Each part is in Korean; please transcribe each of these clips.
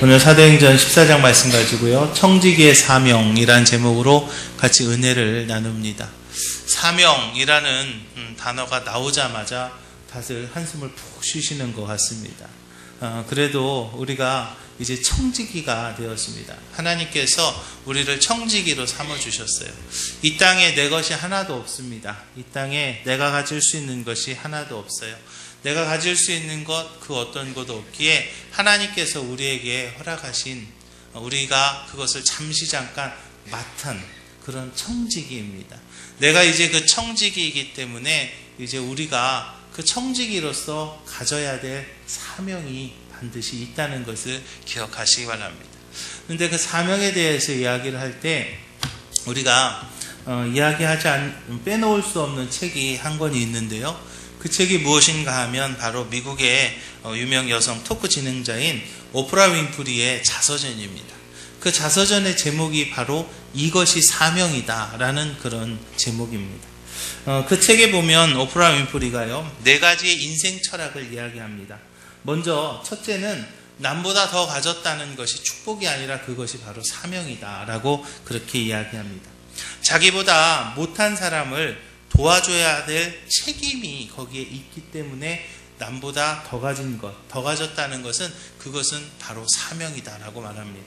오늘 사도행전 14장 말씀 가지고요. 청지기의 사명이라는 제목으로 같이 은혜를 나눕니다. 사명이라는 단어가 나오자마자 다들 한숨을 푹 쉬시는 것 같습니다. 그래도 우리가 이제 청지기가 되었습니다. 하나님께서 우리를 청지기로 삼아주셨어요. 이 땅에 내 것이 하나도 없습니다. 이 땅에 내가 가질 수 있는 것이 하나도 없어요. 내가 가질 수 있는 것 그 어떤 것도 없기에 하나님께서 우리에게 허락하신 우리가 그것을 잠시 잠깐 맡은 그런 청지기입니다. 내가 이제 그 청지기이기 때문에 이제 우리가 그 청지기로서 가져야 될 사명이 반드시 있다는 것을 기억하시기 바랍니다. 그런데 그 사명에 대해서 이야기를 할 때 우리가 빼놓을 수 없는 책이 한 권이 있는데요. 그 책이 무엇인가 하면 바로 미국의 유명 여성 토크 진행자인 오프라 윈프리의 자서전입니다. 그 자서전의 제목이 바로 이것이 사명이다 라는 그런 제목입니다. 그 책에 보면 오프라 윈프리가요, 4가지의 인생 철학을 이야기합니다. 먼저 첫째는 남보다 더 가졌다는 것이 축복이 아니라 그것이 바로 사명이다 라고 그렇게 이야기합니다. 자기보다 못한 사람을 도와줘야 될 책임이 거기에 있기 때문에 남보다 더 가진 것, 더 가졌다는 것은 그것은 바로 사명이다라고 말합니다.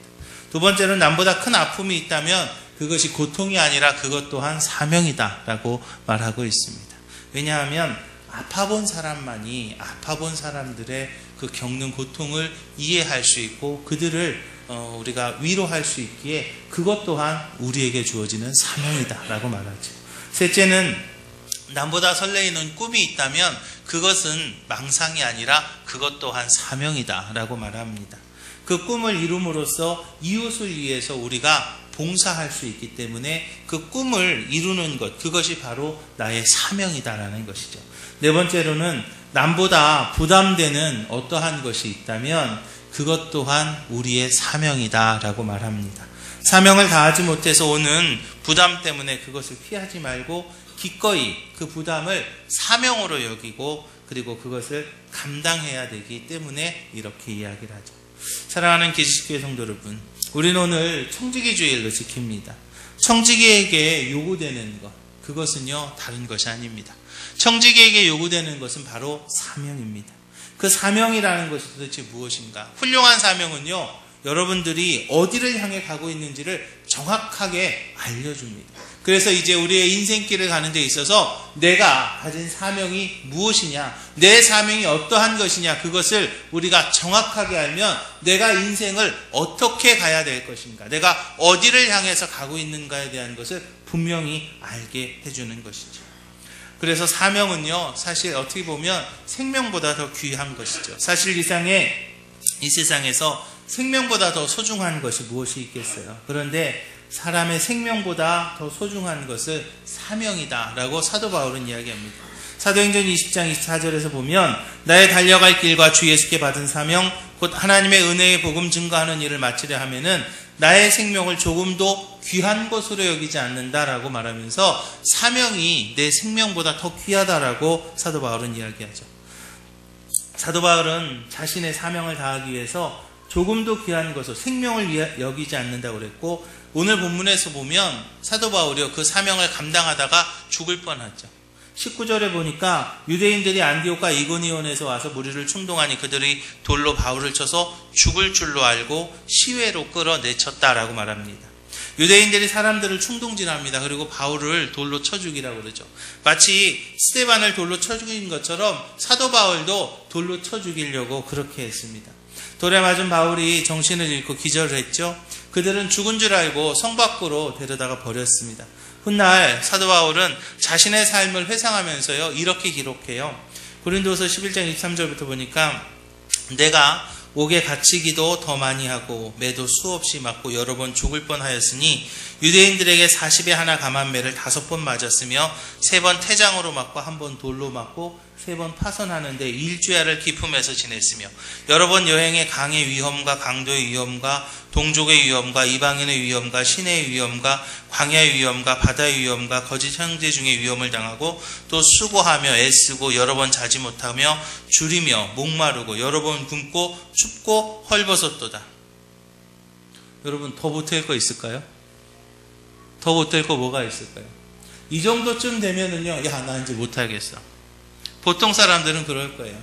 두 번째는 남보다 큰 아픔이 있다면 그것이 고통이 아니라 그것 또한 사명이다라고 말하고 있습니다. 왜냐하면 아파본 사람만이 아파본 사람들의 그 겪는 고통을 이해할 수 있고 그들을 우리가 위로할 수 있기에 그것 또한 우리에게 주어지는 사명이다라고 말하죠. 셋째는 남보다 설레이는 꿈이 있다면 그것은 망상이 아니라 그것 또한 사명이다 라고 말합니다. 그 꿈을 이룸으로써 이웃을 위해서 우리가 봉사할 수 있기 때문에 그 꿈을 이루는 것, 그것이 바로 나의 사명이다라는 것이죠. 네 번째로는 남보다 부담되는 어떠한 것이 있다면 그것 또한 우리의 사명이다라고 말합니다. 사명을 다하지 못해서 오는 부담 때문에 그것을 피하지 말고 기꺼이 그 부담을 사명으로 여기고 그리고 그것을 감당해야 되기 때문에 이렇게 이야기를 하죠. 사랑하는 기지식교회 성도 여러분, 우리는 오늘 청지기주일로 지킵니다. 청지기에게 요구되는 것, 그것은요 다른 것이 아닙니다. 청지기에게 요구되는 것은 바로 사명입니다. 그 사명이라는 것이 도대체 무엇인가? 훌륭한 사명은요, 여러분들이 어디를 향해 가고 있는지를 정확하게 알려줍니다. 그래서 이제 우리의 인생길을 가는 데 있어서 내가 가진 사명이 무엇이냐, 내 사명이 어떠한 것이냐, 그것을 우리가 정확하게 알면 내가 인생을 어떻게 가야 될 것인가, 내가 어디를 향해서 가고 있는가에 대한 것을 분명히 알게 해주는 것이죠. 그래서 사명은요, 사실 어떻게 보면 생명보다 더 귀한 것이죠. 사실 이 세상에서 생명보다 더 소중한 것이 무엇이 있겠어요? 그런데 사람의 생명보다 더 소중한 것을 사명이다 라고 사도 바울은 이야기합니다. 사도행전 20장 24절에서 보면 나의 달려갈 길과 주 예수께 받은 사명 곧 하나님의 은혜의 복음 증거하는 일을 마치려 하면은 나의 생명을 조금도 귀한 것으로 여기지 않는다라고 말하면서 사명이 내 생명보다 더 귀하다라고 사도 바울은 이야기하죠. 사도 바울은 자신의 사명을 다하기 위해서 조금도 귀한 것을 생명을 여기지 않는다고 그랬고, 오늘 본문에서 보면 사도 바울이 그 사명을 감당하다가 죽을 뻔하죠. 19절에 보니까 유대인들이 안디옥과 이고니온에서 와서 무리를 충동하니 그들이 돌로 바울을 쳐서 죽을 줄로 알고 시외로 끌어내쳤다라고 말합니다. 유대인들이 사람들을 충동질합니다. 그리고 바울을 돌로 쳐 죽이라고 그러죠. 마치 스데반을 돌로 쳐 죽인 것처럼 사도 바울도 돌로 쳐 죽이려고 그렇게 했습니다. 돌에 맞은 바울이 정신을 잃고 기절을 했죠. 그들은 죽은 줄 알고 성 밖으로 데려다가 버렸습니다. 훗날 사도 바울은 자신의 삶을 회상하면서요, 이렇게 기록해요. 고린도서 11장 23절부터 보니까 내가 옥에 갇히기도 더 많이 하고 매도 수없이 맞고 여러 번 죽을 뻔하였으니 유대인들에게 40에 하나 감한매를 5번 맞았으며 3번 태장으로 맞고 1번 돌로 맞고 3번 파선하는데 일주야를 기품해서 지냈으며 여러 번 여행에 강의 위험과 강도의 위험과 동족의 위험과 이방인의 위험과 신의 위험과 광야의 위험과 바다의 위험과 거짓 형제 중의 위험을 당하고 또 수고하며 애쓰고 여러 번 자지 못하며 줄이며 목마르고 여러 번 굶고 춥고 헐벗었도다. 여러분 더 못할 거 있을까요? 더 못할 거 뭐가 있을까요? 이 정도쯤 되면은요, 야, 나 이제 못하겠어. 보통 사람들은 그럴 거예요.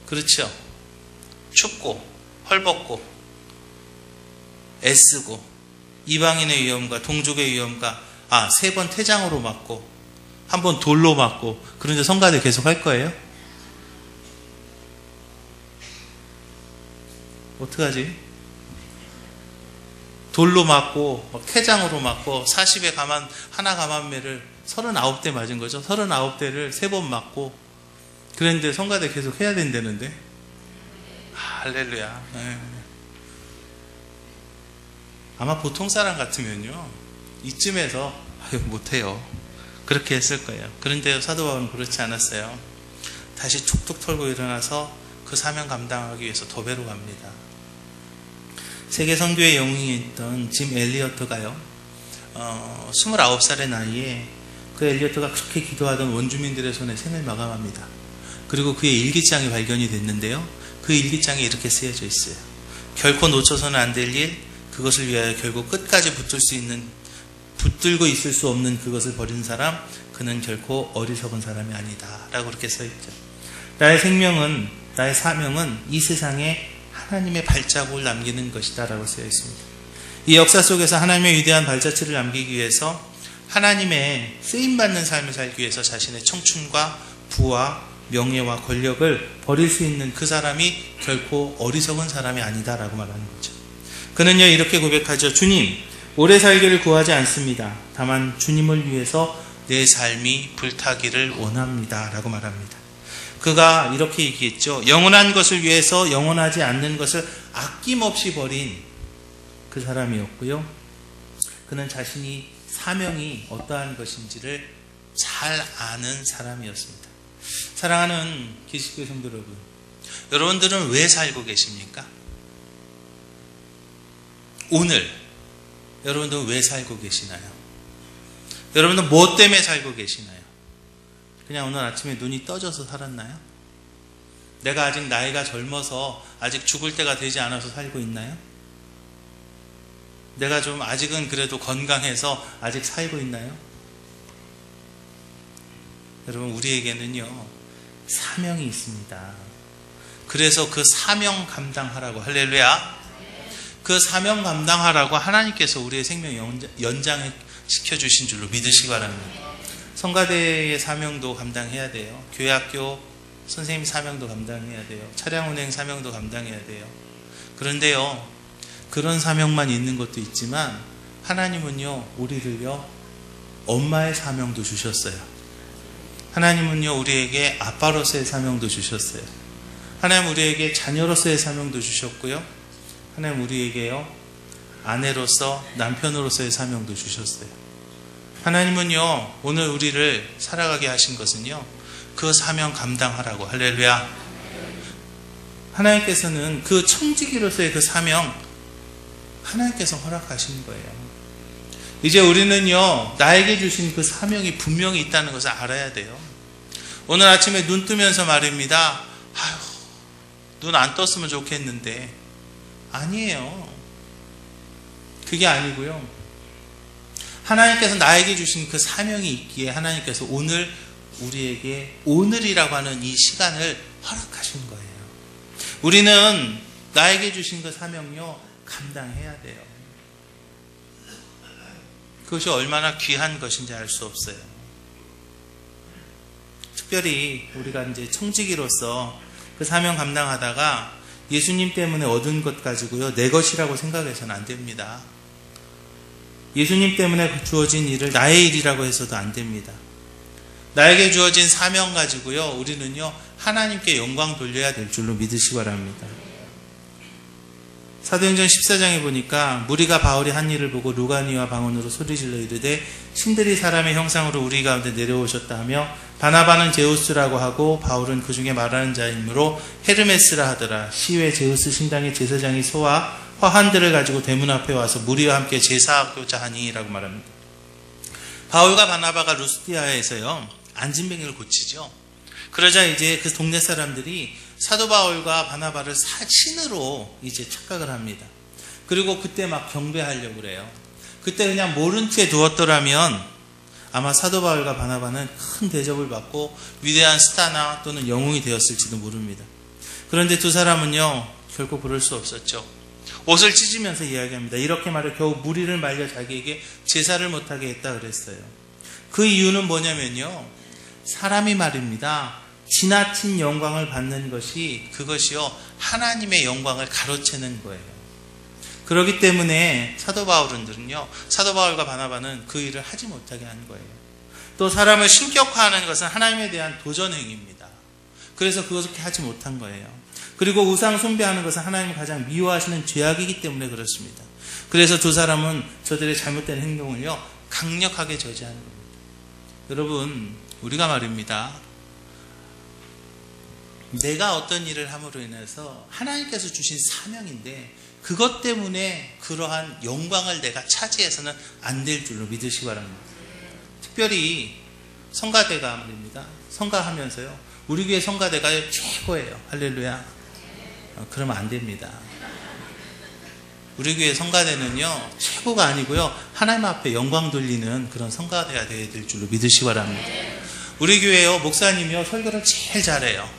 그렇죠? 춥고 헐벗고 애쓰고 이방인의 위험과 동족의 위험과 3번 태장으로 맞고 한 번 돌로 맞고 그런데 성가대 계속 할 거예요? 어떡하지? 돌로 맞고 태장으로 맞고 40에 하나 감한매를 39대 맞은 거죠. 39대를 3번 맞고 그런데 성가대 계속 해야 된다는데. 할렐루야. 네. 아마 보통 사람 같으면요, 이쯤에서 못해요. 그렇게 했을 거예요. 그런데 사도 바울은 그렇지 않았어요. 다시 툭툭 털고 일어나서 그 사명 감당하기 위해서 더 배로 갑니다. 세계 선교의 영웅이었던 짐 엘리어트가요, 29살의 나이에 그 엘리어트가 그렇게 기도하던 원주민들의 손에 생을 마감합니다. 그리고 그의 일기장이 발견이 됐는데요, 그 일기장에 이렇게 쓰여져 있어요. 결코 놓쳐서는 안 될 일, 그것을 위하여 결국 끝까지 붙들고 있을 수 없는 그것을 버린 사람, 그는 결코 어리석은 사람이 아니다 라고 그렇게 써있죠. 나의 생명은, 나의 사명은 이 세상에 하나님의 발자국을 남기는 것이다 라고 쓰여 있습니다. 이 역사 속에서 하나님의 위대한 발자취를 남기기 위해서 하나님의 쓰임받는 삶을 살기 위해서 자신의 청춘과 부와 명예와 권력을 버릴 수 있는 그 사람이 결코 어리석은 사람이 아니다 라고 말하는 거죠. 그는요 이렇게 고백하죠. 주님, 오래 살기를 구하지 않습니다. 다만 주님을 위해서 내 삶이 불타기를 원합니다 라고 말합니다. 그가 이렇게 얘기했죠. 영원한 것을 위해서 영원하지 않는 것을 아낌없이 버린 그 사람이었고요. 그는 자신이 사명이 어떠한 것인지를 잘 아는 사람이었습니다. 사랑하는 기식교 성도 여러분, 여러분들은 왜 살고 계십니까? 오늘 여러분들은 왜 살고 계시나요? 여러분들은 뭐 때문에 살고 계시나요? 그냥 오늘 아침에 눈이 떠져서 살았나요? 내가 아직 나이가 젊어서 아직 죽을 때가 되지 않아서 살고 있나요? 내가 좀 아직은 그래도 건강해서 아직 살고 있나요? 여러분, 우리에게는요 사명이 있습니다. 그래서 그 사명 감당하라고, 할렐루야, 그 사명 감당하라고 하나님께서 우리의 생명 연장시켜 주신 줄로 믿으시기 바랍니다. 성가대의 사명도 감당해야 돼요. 교회학교 선생님 사명도 감당해야 돼요. 차량운행 사명도 감당해야 돼요. 그런데요, 그런 사명만 있는 것도 있지만 하나님은요 우리를요 엄마의 사명도 주셨어요. 하나님은요 우리에게 아빠로서의 사명도 주셨어요. 하나님 우리에게 자녀로서의 사명도 주셨고요, 하나님 우리에게요 아내로서, 남편으로서의 사명도 주셨어요. 하나님은요 오늘 우리를 살아가게 하신 것은요 그 사명 감당하라고, 할렐루야. 하나님께서는 그 청지기로서의 그 사명 하나님께서 허락하신 거예요. 이제 우리는요 나에게 주신 그 사명이 분명히 있다는 것을 알아야 돼요. 오늘 아침에 눈 뜨면서 말입니다. 눈 안 떴으면 좋겠는데, 아니에요. 그게 아니고요, 하나님께서 나에게 주신 그 사명이 있기에 하나님께서 오늘 우리에게 오늘이라고 하는 이 시간을 허락하신 거예요. 우리는 나에게 주신 그 사명요 감당해야 돼요. 그것이 얼마나 귀한 것인지 알 수 없어요. 특별히 우리가 이제 청지기로서 그 사명 감당하다가 예수님 때문에 얻은 것 가지고요 내 것이라고 생각해서는 안 됩니다. 예수님 때문에 주어진 일을 나의 일이라고 해서도 안 됩니다. 나에게 주어진 사명 가지고요 우리는요 하나님께 영광 돌려야 될 줄로 믿으시기 바랍니다. 사도행전 14장에 보니까 무리가 바울이 한 일을 보고 루가니와 방언으로 소리질러 이르되 신들이 사람의 형상으로 우리 가운데 내려오셨다 하며, 바나바는 제우스라고 하고 바울은 그 중에 말하는 자이므로 헤르메스라 하더라. 시외 제우스 신당의 제사장이 소와 화환들을 가지고 대문 앞에 와서 무리와 함께 제사하고자 하니라고 말합니다. 바울과 바나바가 루스디아에서요 안진뱅이를 고치죠. 그러자 이제 그 동네 사람들이 사도 바울과 바나바를 신으로 이제 착각을 합니다. 그리고 그때 막 경배하려고 그래요. 그때 그냥 모른 채 두었더라면 아마 사도 바울과 바나바는 큰 대접을 받고 위대한 스타나 또는 영웅이 되었을지도 모릅니다. 그런데 두 사람은요, 결코 그럴 수 없었죠. 옷을 찢으면서 이야기합니다. 이렇게 말해 겨우 무리를 말려 자기에게 제사를 못하게 했다 그랬어요. 그 이유는 뭐냐면요, 사람이 말입니다, 지나친 영광을 받는 것이 그것이요 하나님의 영광을 가로채는 거예요. 그렇기 때문에 사도 바울과 바나바는 그 일을 하지 못하게 한 거예요. 또 사람을 신격화하는 것은 하나님에 대한 도전 행위입니다. 그래서 그것을 하지 못한 거예요. 그리고 우상 숭배하는 것은 하나님이 가장 미워하시는 죄악이기 때문에 그렇습니다. 그래서 두 사람은 저들의 잘못된 행동을요 강력하게 저지하는 겁니다. 여러분, 우리가 말입니다, 내가 어떤 일을 함으로 인해서 하나님께서 주신 사명인데 그것 때문에 그러한 영광을 내가 차지해서는 안 될 줄로 믿으시기 바랍니다. 특별히 성가대가 말입니다, 성가하면서요 우리 교회 성가대가 최고예요. 할렐루야. 그러면 안 됩니다. 우리 교회 성가대는요 최고가 아니고요 하나님 앞에 영광 돌리는 그런 성가대가 되어야 될 줄로 믿으시기 바랍니다. 우리 교회요 목사님이요 설교를 제일 잘해요.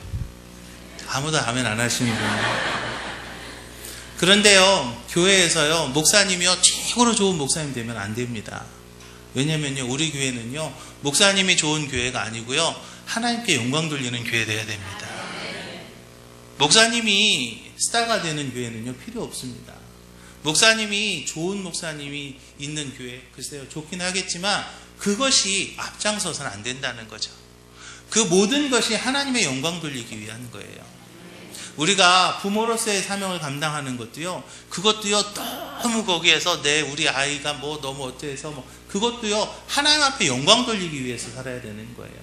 아무도 아멘 안 하시는군요. 그런데요 교회에서요 목사님이요 최고로 좋은 목사님 되면 안 됩니다. 왜냐면요 우리 교회는요 목사님이 좋은 교회가 아니고요 하나님께 영광 돌리는 교회 되어야 됩니다. 목사님이 스타가 되는 교회는요 필요 없습니다. 목사님이 좋은 목사님이 있는 교회, 글쎄요 좋긴 하겠지만 그것이 앞장서서는 안 된다는 거죠. 그 모든 것이 하나님의 영광 돌리기 위한 거예요. 우리가 부모로서의 사명을 감당하는 것도요, 그것도요 너무 거기에서 우리 아이가 뭐 너무 어때서 그것도요 하나님 앞에 영광 돌리기 위해서 살아야 되는 거예요.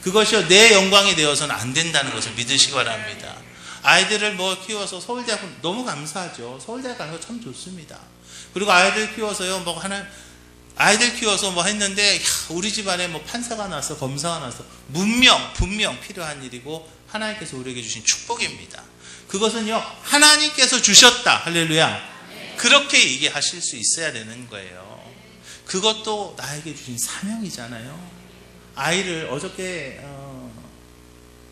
그것이요 내 영광이 되어서는 안 된다는 것을 믿으시기 바랍니다. 아이들을 키워서 서울대학 너무 감사하죠. 서울대학 가는 거 참 좋습니다. 그리고 아이들 키워서요 아이들 키워서 했는데 우리 집안에 판사가 나서 검사가 나서 분명 필요한 일이고 하나님께서 우리에게 주신 축복입니다. 그것은요 하나님께서 주셨다. 할렐루야. 그렇게 얘기하실 수 있어야 되는 거예요. 그것도 나에게 주신 사명이잖아요. 아이를 어저께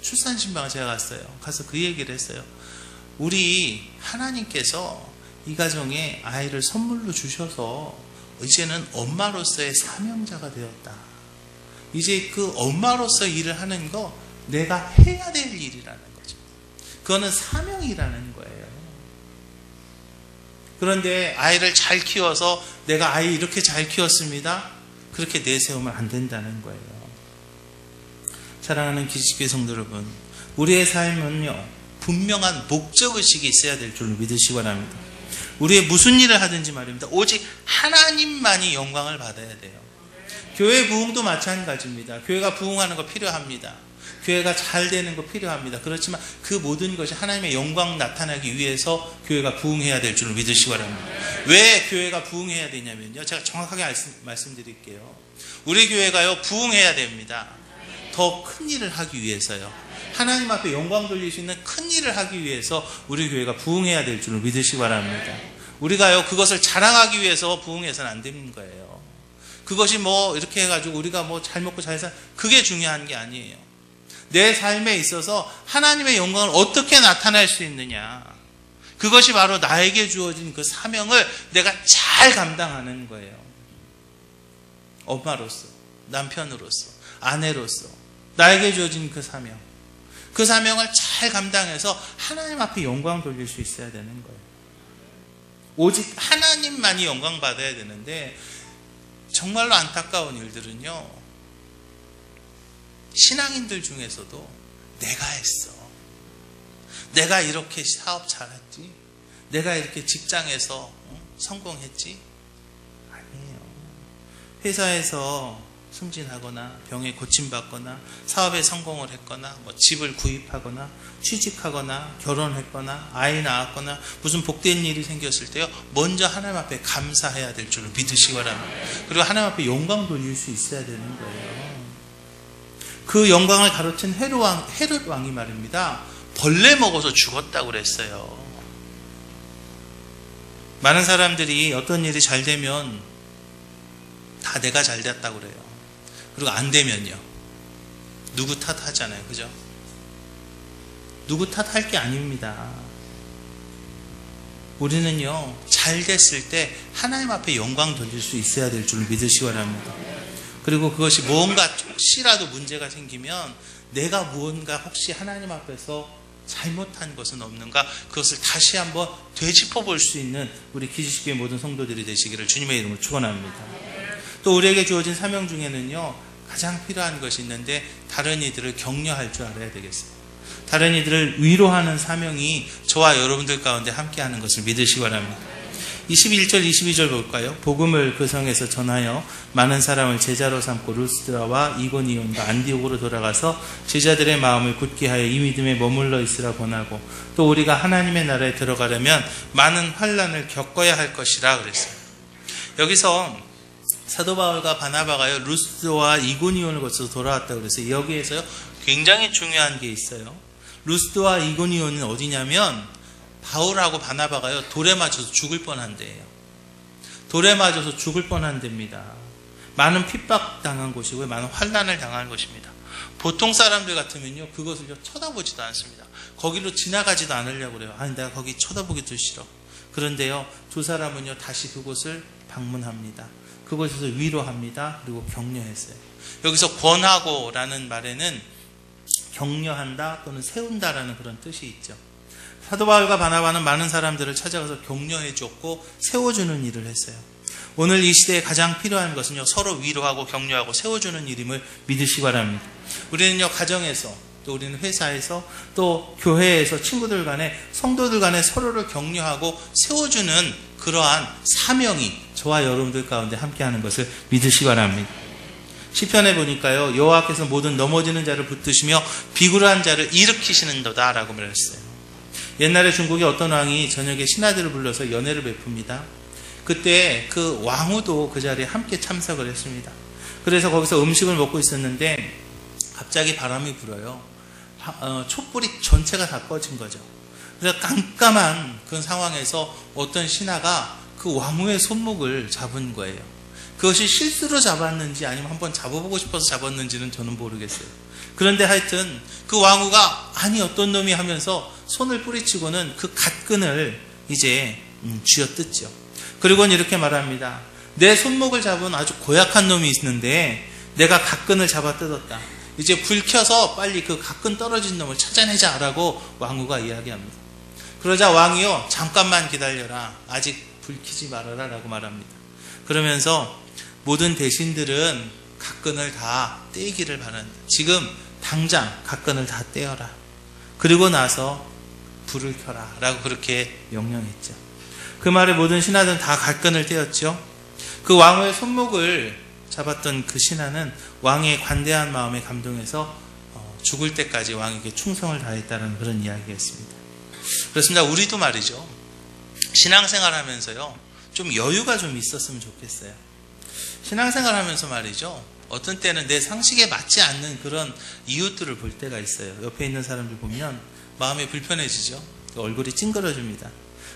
출산신방을 제가 갔어요. 가서 그 얘기를 했어요. 우리 하나님께서 이 가정에 아이를 선물로 주셔서 이제는 엄마로서의 사명자가 되었다. 이제 그 엄마로서 일을 하는 거 내가 해야 될 일이라는 거죠. 그거는 사명이라는 거예요. 그런데 아이를 잘 키워서 내가 아이 이렇게 잘 키웠습니다. 그렇게 내세우면 안 된다는 거예요. 사랑하는 기식교회 성도 여러분, 우리의 삶은요 분명한 목적의식이 있어야 될 줄로 믿으시기 바랍니다. 우리의 무슨 일을 하든지 말입니다, 오직 하나님만이 영광을 받아야 돼요. 교회 부흥도 마찬가지입니다. 교회가 부흥하는 거 필요합니다. 교회가 잘 되는 거 필요합니다. 그렇지만 그 모든 것이 하나님의 영광 나타나기 위해서 교회가 부흥해야 될 줄로 믿으시기 바랍니다. 왜 교회가 부흥해야 되냐면요, 제가 정확하게 말씀드릴게요. 우리 교회가요 부흥해야 됩니다. 더 큰 일을 하기 위해서요. 하나님 앞에 영광 돌릴 수 있는 큰 일을 하기 위해서 우리 교회가 부흥해야 될 줄로 믿으시기 바랍니다. 우리가요 그것을 자랑하기 위해서 부흥해서는 안 되는 거예요. 그것이 이렇게 해가지고 우리가 잘 먹고 잘 살, 그게 중요한 게 아니에요. 내 삶에 있어서 하나님의 영광을 어떻게 나타낼 수 있느냐, 그것이 바로 나에게 주어진 그 사명을 내가 잘 감당하는 거예요. 엄마로서, 남편으로서, 아내로서 나에게 주어진 그 사명, 그 사명을 잘 감당해서 하나님 앞에 영광 돌릴 수 있어야 되는 거예요. 오직 하나님만이 영광 받아야 되는데, 정말로 안타까운 일들은요 신앙인들 중에서도 내가 했어, 내가 이렇게 사업 잘했지, 내가 이렇게 직장에서 성공했지. 아니에요. 회사에서 승진하거나 병에 고침받거나 사업에 성공을 했거나 집을 구입하거나 취직하거나 결혼했거나 아이 낳았거나 무슨 복된 일이 생겼을 때요 먼저 하나님 앞에 감사해야 될 줄로 믿으시기 바랍니다. 그리고 하나님 앞에 영광 돌릴 수 있어야 되는 거예요. 그 영광을 가로챈 헤롯 왕이 말입니다, 벌레 먹어서 죽었다고 그랬어요. 많은 사람들이 어떤 일이 잘 되면 다 내가 잘 됐다고 그래요. 그리고 안 되면요, 누구 탓하잖아요. 그죠? 누구 탓할 게 아닙니다. 우리는요, 잘 됐을 때 하나님 앞에 영광 돌릴 수 있어야 될 줄 믿으시기 바랍니다. 그리고 그것이 뭔가 혹시라도 문제가 생기면 내가 무언가 혹시 하나님 앞에서 잘못한 것은 없는가, 그것을 다시 한번 되짚어 볼 수 있는 우리 기지식교회 모든 성도들이 되시기를 주님의 이름으로 축원합니다. 또 우리에게 주어진 사명 중에는요, 가장 필요한 것이 있는데 다른 이들을 격려할 줄 알아야 되겠어요. 다른 이들을 위로하는 사명이 저와 여러분들 가운데 함께하는 것을 믿으시기 바랍니다. 21절 22절 볼까요? 복음을 그 성에서 전하여 많은 사람을 제자로 삼고 루스드라와 이고니온과 안디옥으로 돌아가서 제자들의 마음을 굳게 하여 이 믿음에 머물러 있으라 권하고, 또 우리가 하나님의 나라에 들어가려면 많은 환난을 겪어야 할 것이라 그랬어요. 여기서 사도 바울과 바나바가요, 루스드와 이고니온을 거쳐서 돌아왔다고 그랬어요. 여기에서요, 굉장히 중요한 게 있어요. 루스드와 이고니온은 어디냐면 바울하고 바나바가요, 돌에 맞아서 죽을 뻔한 데예요. 돌에 맞아서 죽을 뻔한 데입니다. 많은 핍박당한 곳이고요, 많은 환난을 당한 것입니다. 보통 사람들 같으면요, 그것을 쳐다보지도 않습니다. 거기로 지나가지도 않으려고 그래요. 아니, 내가 거기 쳐다보기도 싫어. 그런데요, 두 사람은요, 다시 그곳을 방문합니다. 그곳에서 위로합니다. 그리고 격려했어요. 여기서 권하고라는 말에는 격려한다 또는 세운다라는 그런 뜻이 있죠. 사도 바울과 바나바는 많은 사람들을 찾아가서 격려해 줬고 세워주는 일을 했어요. 오늘 이 시대에 가장 필요한 것은요, 서로 위로하고 격려하고 세워주는 일임을 믿으시기 바랍니다. 우리는요, 가정에서, 또 우리는 회사에서, 또 교회에서 친구들 간에, 성도들 간에 서로를 격려하고 세워주는 그러한 사명이 저와 여러분들 가운데 함께하는 것을 믿으시기 바랍니다. 시편에 보니까요, 여호와께서 모든 넘어지는 자를 붙드시며 비굴한 자를 일으키시는도다 라고 말했어요. 옛날에 중국의 어떤 왕이 저녁에 신하들을 불러서 연회를 베풉니다. 그때 그 왕후도 그 자리에 함께 참석을 했습니다. 그래서 거기서 음식을 먹고 있었는데 갑자기 바람이 불어요. 촛불이 전체가 다 꺼진 거죠. 그래서 깜깜한 그 상황에서 어떤 신하가 그 왕후의 손목을 잡은 거예요. 그것이 실수로 잡았는지 아니면 한번 잡아보고 싶어서 잡았는지는 저는 모르겠어요. 그런데 하여튼 그 왕후가 아니 어떤 놈이 하면서 손을 뿌리치고는 그 갓끈을 이제 쥐어뜯죠. 그리고는 이렇게 말합니다. 내 손목을 잡은 아주 고약한 놈이 있는데 내가 갓끈을 잡아 뜯었다. 이제 불 켜서 빨리 그 갓끈 떨어진 놈을 찾아내자라고 왕후가 이야기합니다. 그러자 왕이요, 잠깐만 기다려라. 아직 불 켜지 말아라 라고 말합니다. 그러면서 모든 대신들은 갓끈을 다 떼기를 바란다. 지금 당장 갓끈을 다 떼어라. 그리고 나서 불을 켜라 라고 그렇게 명령했죠. 그 말에 모든 신하들은 다 갓끈을 떼었죠. 그 왕후의 손목을 잡았던 그 신하는 왕의 관대한 마음에 감동해서 죽을 때까지 왕에게 충성을 다했다는 그런 이야기였습니다. 그렇습니다. 우리도 말이죠, 신앙생활 하면서요, 좀 여유가 좀 있었으면 좋겠어요. 신앙생활 하면서 말이죠, 어떤 때는 내 상식에 맞지 않는 그런 이웃들을 볼 때가 있어요. 옆에 있는 사람들 보면 마음이 불편해지죠. 얼굴이 찡그러집니다.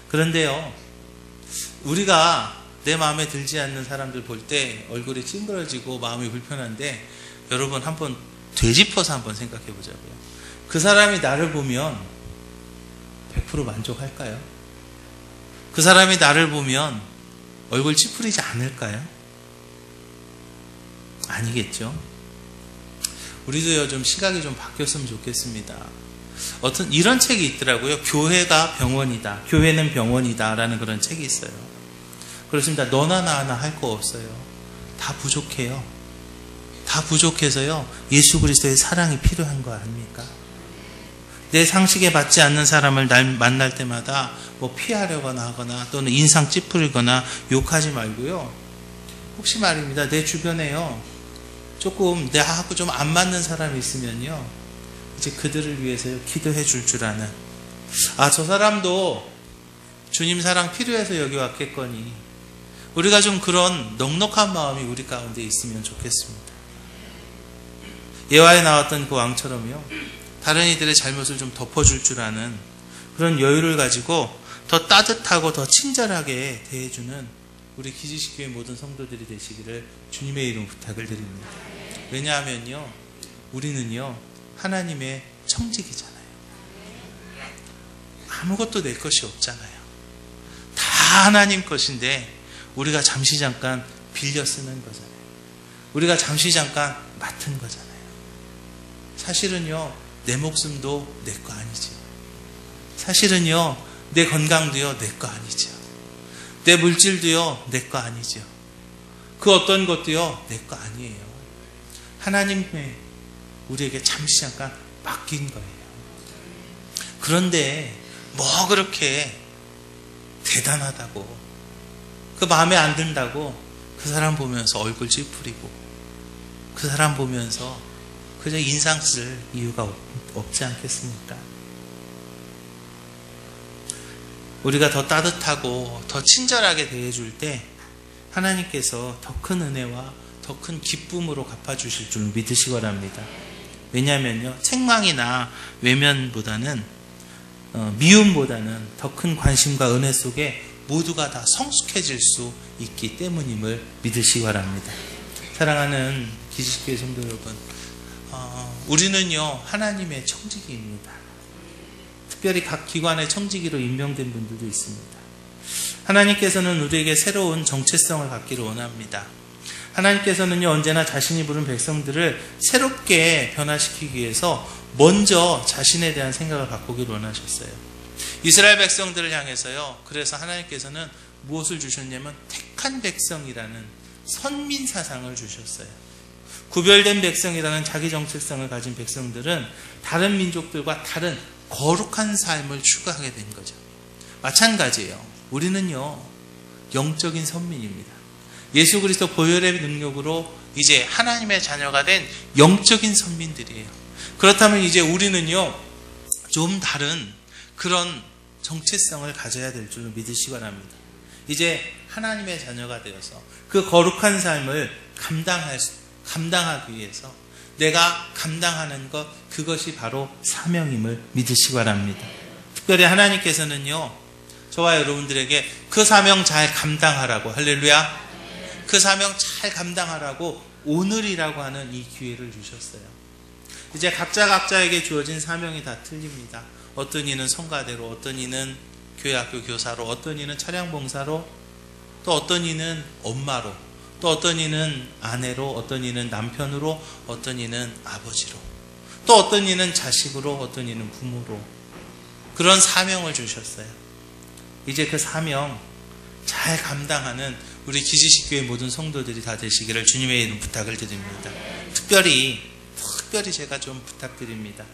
그런데요, 우리가 내 마음에 들지 않는 사람들 볼 때 얼굴이 찡그러지고 마음이 불편한데, 여러분 한번 되짚어서 한번 생각해 보자고요. 그 사람이 나를 보면 100% 만족할까요? 그 사람이 나를 보면 얼굴 찌푸리지 않을까요? 아니겠죠. 우리도요, 좀 시각이 좀 바뀌었으면 좋겠습니다. 어떤 이런 책이 있더라고요. 교회가 병원이다. 교회는 병원이다 라는 그런 책이 있어요. 그렇습니다. 너나 나나 할 거 없어요. 다 부족해요. 다 부족해서요, 예수 그리스도의 사랑이 필요한 거 아닙니까? 내 상식에 맞지 않는 사람을 만날 때마다 뭐 피하려거나 하거나 또는 인상 찌푸리거나 욕하지 말고요, 혹시 말입니다, 내 주변에요, 조금 내하고 좀 안 맞는 사람이 있으면요, 이제 그들을 위해서요, 기도해 줄 줄 아는, 아, 저 사람도 주님 사랑 필요해서 여기 왔겠거니, 우리가 좀 그런 넉넉한 마음이 우리 가운데 있으면 좋겠습니다. 예화에 나왔던 그 왕처럼요, 다른 이들의 잘못을 좀 덮어줄 줄 아는 그런 여유를 가지고 더 따뜻하고 더 친절하게 대해주는 우리 기지식교회 모든 성도들이 되시기를 주님의 이름 부탁을 드립니다. 왜냐하면요, 우리는요 하나님의 청직이잖아요. 아무것도 내 것이 없잖아요. 다 하나님 것인데 우리가 잠시 잠깐 빌려 쓰는 거잖아요. 우리가 잠시 잠깐 맡은 거잖아요. 사실은요 내 목숨도 내 거 아니죠. 사실은요 내 건강도요 내 거 아니죠. 내 물질도요 내 거 아니죠. 그 어떤 것도요 내 거 아니에요. 하나님의 우리에게 잠시 잠깐 맡긴 거예요. 그런데 뭐 그렇게 대단하다고, 그 마음에 안 든다고 그 사람 보면서 얼굴 찌푸리고 그 사람 보면서 그저 인상 쓸 이유가 없지 않겠습니까? 우리가 더 따뜻하고 더 친절하게 대해줄 때 하나님께서 더 큰 은혜와 더 큰 기쁨으로 갚아주실 줄 믿으시기 바랍니다. 왜냐하면요 책망이나 외면보다는 미움보다는 더 큰 관심과 은혜 속에 모두가 다 성숙해질 수 있기 때문임을 믿으시기 바랍니다. 사랑하는 기지식교회 성도 여러분, 우리는요 하나님의 청지기입니다. 특별히 각 기관의 청지기로 임명된 분들도 있습니다. 하나님께서는 우리에게 새로운 정체성을 갖기를 원합니다. 하나님께서는요 언제나 자신이 부른 백성들을 새롭게 변화시키기 위해서 먼저 자신에 대한 생각을 갖고 오기를 원하셨어요. 이스라엘 백성들을 향해서요, 그래서 하나님께서는 무엇을 주셨냐면 택한 백성이라는 선민 사상을 주셨어요. 구별된 백성이라는 자기 정체성을 가진 백성들은 다른 민족들과 다른 거룩한 삶을 추구하게 된 거죠. 마찬가지예요. 우리는요 영적인 선민입니다. 예수 그리스도 보혈의 능력으로 이제 하나님의 자녀가 된 영적인 선민들이에요. 그렇다면 이제 우리는요 좀 다른 그런 정체성을 가져야 될 줄 믿으시기 바랍니다. 이제 하나님의 자녀가 되어서 그 거룩한 삶을 감당하기 위해서 내가 감당하는 것, 그것이 바로 사명임을 믿으시기 바랍니다. 특별히 하나님께서는요 저와 여러분들에게 그 사명 잘 감당하라고, 할렐루야, 그 사명 잘 감당하라고 오늘이라고 하는 이 기회를 주셨어요. 이제 각자에게 주어진 사명이 다 틀립니다. 어떤 이는 성가대로, 어떤 이는 교회학교 교사로, 어떤 이는 차량봉사로, 또 어떤 이는 엄마로, 또 어떤 이는 아내로, 어떤 이는 남편으로, 어떤 이는 아버지로, 또 어떤 이는 자식으로, 어떤 이는 부모로, 그런 사명을 주셨어요. 이제 그 사명 잘 감당하는 우리 기지식교회 모든 성도들이 다 되시기를 주님의 이름 부탁을 드립니다. 특별히 제가 좀 부탁드립니다.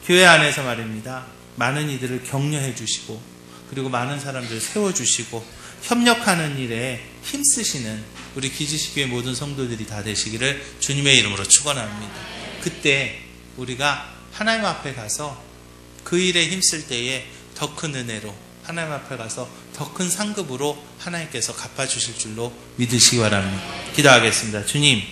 교회 안에서 말입니다. 많은 이들을 격려해 주시고, 그리고 많은 사람들을 세워주시고 협력하는 일에 힘쓰시는 우리 기지식교회 모든 성도들이 다 되시기를 주님의 이름으로 축원합니다. 그때 우리가 하나님 앞에 가서 그 일에 힘쓸 때에 더 큰 은혜로, 하나님 앞에 가서 더 큰 상급으로 하나님께서 갚아주실 줄로 믿으시기 바랍니다. 기도하겠습니다. 주님,